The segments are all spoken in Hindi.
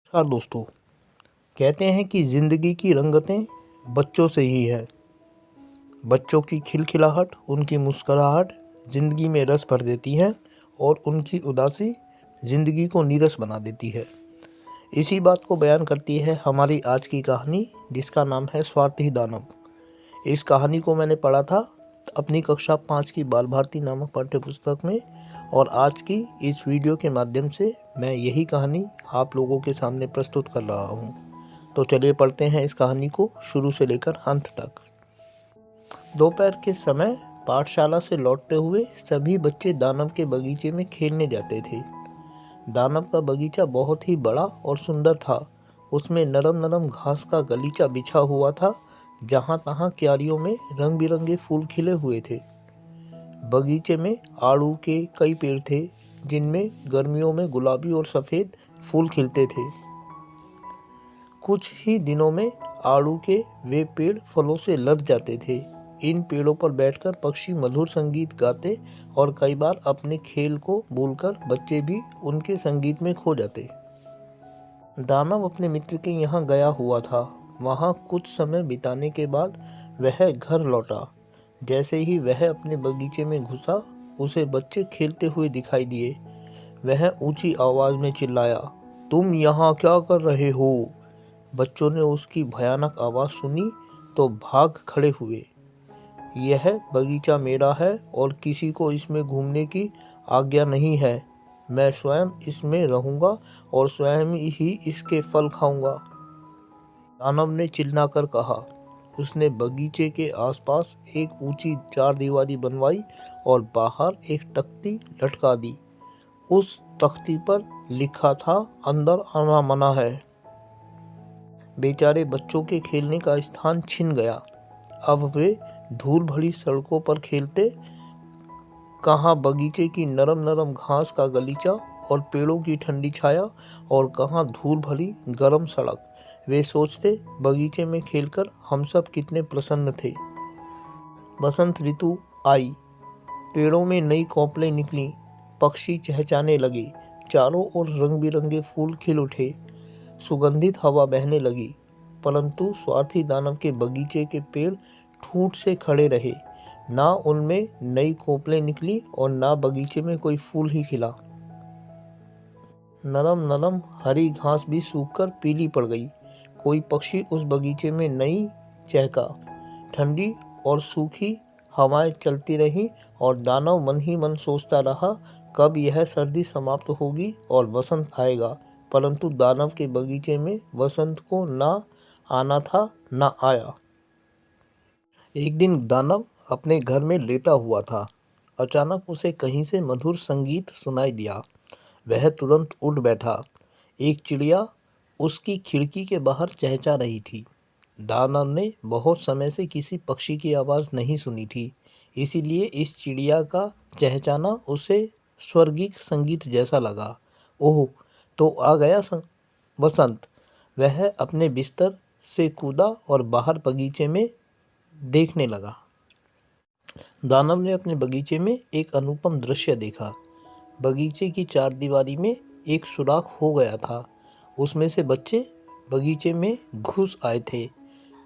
नमस्कार दोस्तों। कहते हैं कि ज़िंदगी की रंगतें बच्चों से ही है। बच्चों की खिलखिलाहट, उनकी मुस्कुराहट ज़िंदगी में रस भर देती है और उनकी उदासी ज़िंदगी को नीरस बना देती है। इसी बात को बयान करती है हमारी आज की कहानी, जिसका नाम है स्वार्थी दानव। इस कहानी को मैंने पढ़ा था अपनी कक्षा 5 की बाल भारती नामक पाठ्य पुस्तक में, और आज की इस वीडियो के माध्यम से मैं यही कहानी आप लोगों के सामने प्रस्तुत कर रहा हूँ। तो चलिए पढ़ते हैं इस कहानी को शुरू से लेकर अंत तक। दोपहर के समय पाठशाला से लौटते हुए सभी बच्चे दानव के बगीचे में खेलने जाते थे। दानव का बगीचा बहुत ही बड़ा और सुंदर था। उसमें नरम नरम घास का गलीचा बिछा हुआ था। जहाँ तहाँ क्यारियों में रंग बिरंगे फूल खिले हुए थे। बगीचे में आड़ू के कई पेड़ थे, जिनमें गर्मियों में गुलाबी और सफ़ेद फूल खिलते थे। कुछ ही दिनों में आड़ू के वे पेड़ फलों से लद जाते थे। इन पेड़ों पर बैठकर पक्षी मधुर संगीत गाते और कई बार अपने खेल को भूलकर बच्चे भी उनके संगीत में खो जाते। दानव अपने मित्र के यहाँ गया हुआ था। वहाँ कुछ समय बिताने के बाद वह घर लौटा। जैसे ही वह अपने बगीचे में घुसा, उसे बच्चे खेलते हुए दिखाई दिए। वह ऊंची आवाज में चिल्लाया, तुम यहाँ क्या कर रहे हो? बच्चों ने उसकी भयानक आवाज़ सुनी तो भाग खड़े हुए। यह बगीचा मेरा है और किसी को इसमें घूमने की आज्ञा नहीं है। मैं स्वयं इसमें रहूंगा और स्वयं ही इसके फल खाऊंगा। दानव ने चिल्लाकर कहा। उसने बगीचे के आसपास एक ऊंची चारदीवारी बनवाई और बाहर एक तख्ती लटका दी। उस तख्ती पर लिखा था, अंदर आना मना है। बेचारे बच्चों के खेलने का स्थान छिन गया। अब वे धूल भरी सड़कों पर खेलते, कहाँ बगीचे की नरम नरम घास का गलीचा और पेड़ों की ठंडी छाया, और कहाँ धूल भरी गर्म सड़क। वे सोचते, बगीचे में खेलकर हम सब कितने प्रसन्न थे। बसंत ऋतु आई। पेड़ों में नई कोपलें निकलीं। पक्षी चहचहाने लगे। चारों ओर रंग बिरंगे फूल खिल उठे। सुगंधित हवा बहने लगी। परंतु स्वार्थी दानव के बगीचे के पेड़ ठूठ से खड़े रहे। ना उनमें नई कोपलें निकली और ना बगीचे में कोई फूल ही खिला। नरम नरम हरी घास भी सूखकर पीली पड़ गई। कोई पक्षी उस बगीचे में नहीं चहका। ठंडी और सूखी हवाएं चलती रहीं और दानव मन ही मन सोचता रहा, कब यह सर्दी समाप्त होगी और वसंत आएगा। परंतु दानव के बगीचे में वसंत को ना आना था, ना आया। एक दिन दानव अपने घर में लेटा हुआ था। अचानक उसे कहीं से मधुर संगीत सुनाई दिया। वह तुरंत उठ बैठा। एक चिड़िया उसकी खिड़की के बाहर चहचहा रही थी। दानव ने बहुत समय से किसी पक्षी की आवाज़ नहीं सुनी थी, इसीलिए इस चिड़िया का चहचहाना उसे स्वर्गिक संगीत जैसा लगा। ओह, तो आ गया वसंत। वह अपने बिस्तर से कूदा और बाहर बगीचे में देखने लगा। दानव ने अपने बगीचे में एक अनुपम दृश्य देखा। बगीचे की चारदीवारी में एक सुराख हो गया था। उसमें से बच्चे बगीचे में घुस आए थे।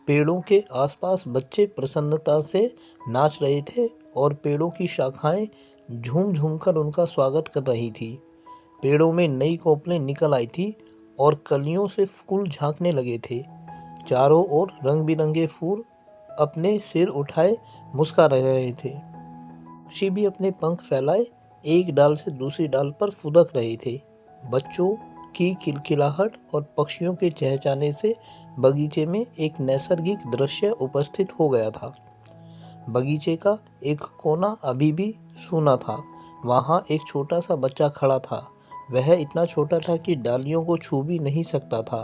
पेड़ों के आसपास बच्चे प्रसन्नता से नाच रहे थे और पेड़ों की शाखाएं झूम झूम कर उनका स्वागत कर रही थी। पेड़ों में नई कोपलें निकल आई थी और कलियों से फूल झांकने लगे थे। चारों ओर रंग बिरंगे फूल अपने सिर उठाए मुस्कुरा रहे थे। पक्षी भी अपने पंख फैलाए एक डाल से दूसरी डाल पर फुदक रहे थे। बच्चों की खिलखिलाहट और पक्षियों के चहचहाने से बगीचे में एक नैसर्गिक दृश्य उपस्थित हो गया था। बगीचे का एक कोना अभी भी सूना था। वहाँ एक छोटा सा बच्चा खड़ा था। वह इतना छोटा था कि डालियों को छू भी नहीं सकता था।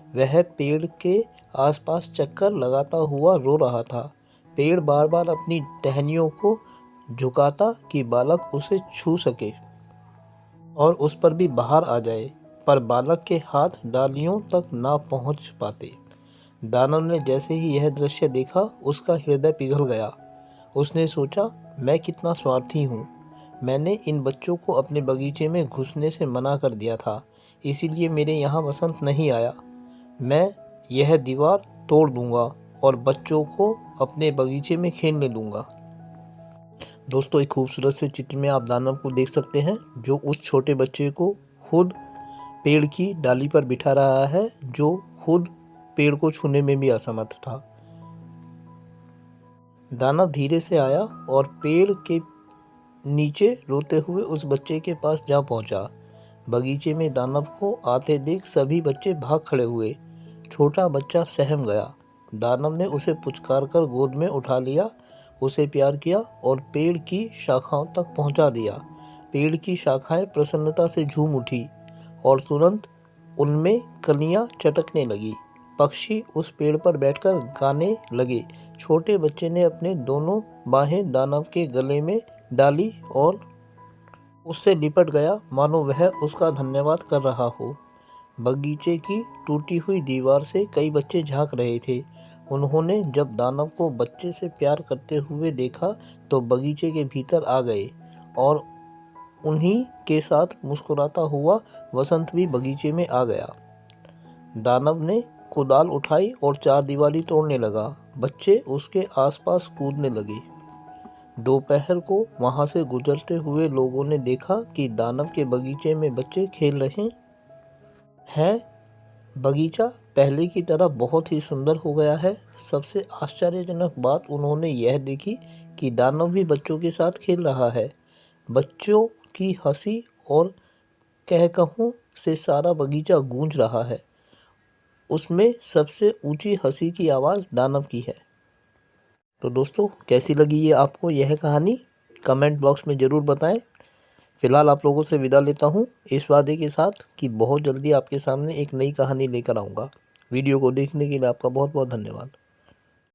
वह पेड़ के आसपास चक्कर लगाता हुआ रो रहा था। पेड़ बार बार अपनी टहनियों को झुकाता कि बालक उसे छू सके और उस पर भी बाहर आ जाए, पर बालक के हाथ डालियों तक ना पहुंच पाते। दानव ने जैसे ही यह दृश्य देखा, उसका हृदय पिघल गया। उसने सोचा, मैं कितना स्वार्थी हूँ। मैंने इन बच्चों को अपने बगीचे में घुसने से मना कर दिया था। इसीलिए मेरे यहाँ वसंत नहीं आया। मैं यह दीवार तोड़ दूंगा और बच्चों को अपने बगीचे में खेलने दूंगा। दोस्तों, एक खूबसूरत से चित्र में आप दानव को देख सकते हैं जो उस छोटे बच्चे को खुद पेड़ की डाली पर बिठा रहा है, जो खुद पेड़ को छूने में भी असमर्थ था। दानव धीरे से आया और पेड़ के नीचे रोते हुए उस बच्चे के पास जा पहुंचा। बगीचे में दानव को आते देख सभी बच्चे भाग खड़े हुए। छोटा बच्चा सहम गया। दानव ने उसे पुचकार कर गोद में उठा लिया, उसे प्यार किया और पेड़ की शाखाओं तक पहुंचा दिया। पेड़ की शाखाएं प्रसन्नता से झूम उठी और तुरंत उनमें कलियां चटकने लगी। पक्षी उस पेड़ पर बैठकर गाने लगे। छोटे बच्चे ने अपने दोनों बाहें दानव के गले में डाली और उससे लिपट गया, मानो वह उसका धन्यवाद कर रहा हो। बगीचे की टूटी हुई दीवार से कई बच्चे झांक रहे थे। उन्होंने जब दानव को बच्चे से प्यार करते हुए देखा तो बगीचे के भीतर आ गए और उन्हीं के साथ मुस्कुराता हुआ वसंत भी बगीचे में आ गया। दानव ने कुदाल उठाई और चारदीवारी तोड़ने लगा। बच्चे उसके आसपास कूदने लगे। दोपहर को वहां से गुजरते हुए लोगों ने देखा कि दानव के बगीचे में बच्चे खेल रहे हैं। बगीचा पहले की तरह बहुत ही सुंदर हो गया है। सबसे आश्चर्यजनक बात उन्होंने यह देखी कि दानव भी बच्चों के साथ खेल रहा है। बच्चों की हंसी और कहकहों से सारा बगीचा गूंज रहा है। उसमें सबसे ऊंची हंसी की आवाज़ दानव की है। तो दोस्तों, कैसी लगी ये आपको यह कहानी? कमेंट बॉक्स में ज़रूर बताएं। फ़िलहाल आप लोगों से विदा लेता हूं इस वादे के साथ कि बहुत जल्दी आपके सामने एक नई कहानी लेकर आऊँगा। वीडियो को देखने के लिए आपका बहुत बहुत धन्यवाद।